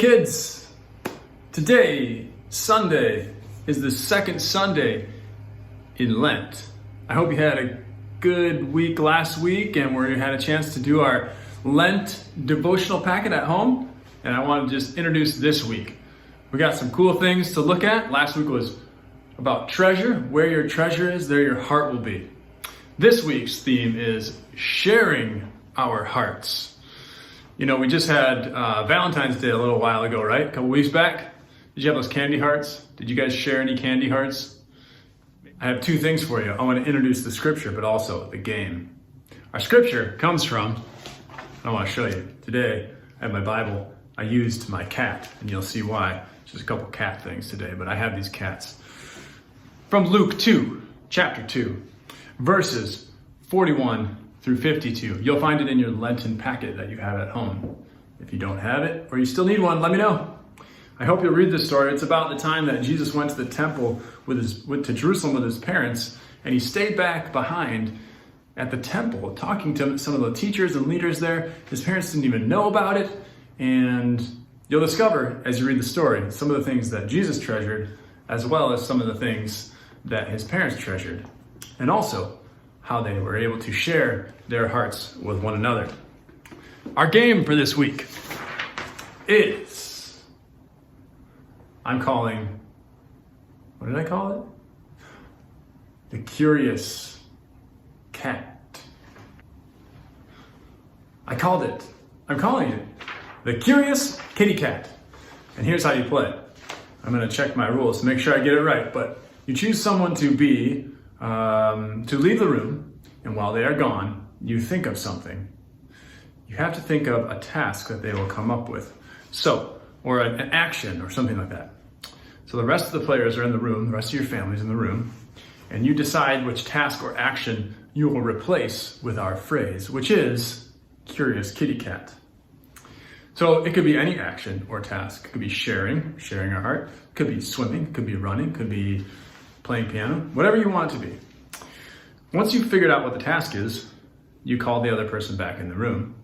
kids, today, Sunday, is the second Sunday in Lent. I hope you had a good week last week and we had a chance to do our Lent devotional packet at home. And I want to just introduce this week. We got some cool things to look at. Last week was about treasure. Where your treasure is, there your heart will be. This week's theme is sharing our hearts. You know, we just had Valentine's Day a little while ago, right? A couple weeks back. Did you have those candy hearts? Did you guys share any candy hearts? I have two things for you. I want to introduce the scripture, but also the game. Our scripture comes from, I want to show you. Today, I have my Bible. I used my cat, and you'll see why. Just a couple cat things today, but I have these cats. From Luke 2, chapter 2, verses 41 through 52. You'll find it in your Lenten packet that you have at home. If you don't have it, or you still need one, let me know. I hope you'll read this story. It's about the time that Jesus went to the temple to Jerusalem with his parents, and he stayed back behind at the temple talking to some of the teachers and leaders there. His parents didn't even know about it, and you'll discover as you read the story some of the things that Jesus treasured, as well as some of the things that his parents treasured, and also how they were able to share their hearts with one another. Our game for this week is, I'm calling, what did I call it? The Curious Cat. I'm calling it the Curious Kitty Cat. And here's how you play it. I'm gonna check my rules to make sure I get it right, but you choose someone to be, to leave the room, and while they are gone, you think of something. You have to think of a task that they will come up with. So, or an action or something like that. So the rest of the players are in the room, the rest of your family's in the room, and you decide which task or action you will replace with our phrase, which is Curious Kitty Cat. So it could be any action or task. It could be sharing our heart. It could be swimming, it could be running, it could be playing piano, whatever you want it to be. Once you've figured out what the task is, you call the other person back in the room,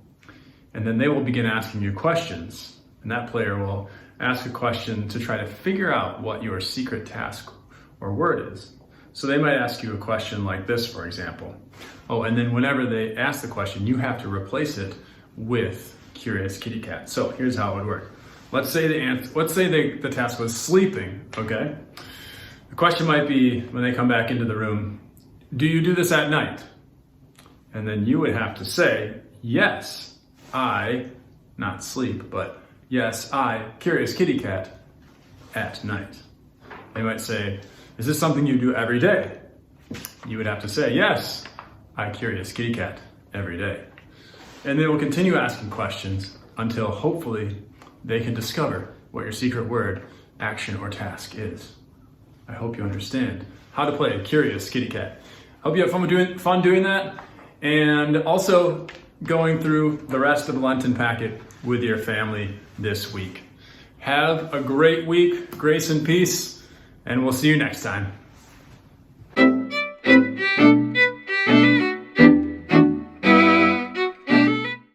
and then they will begin asking you questions. And that player will ask a question to try to figure out what your secret task or word is. So they might ask you a question like this, for example. Oh, and then whenever they ask the question, you have to replace it with Curious Kitty Cat. So here's how it would work. Let's say the task was sleeping, okay? The question might be, when they come back into the room, do you do this at night? And then you would have to say, yes, I, not sleep, but yes, I, Curious Kitty Cat, at night. They might say, is this something you do every day? You would have to say, yes, I, Curious Kitty Cat, every day. And they will continue asking questions until hopefully they can discover what your secret word, action, or task is. I hope you understand how to play Curious Kitty Cat. Hope you have fun doing that, and also going through the rest of the Lenten packet with your family this week. Have a great week, grace and peace, and we'll see you next time.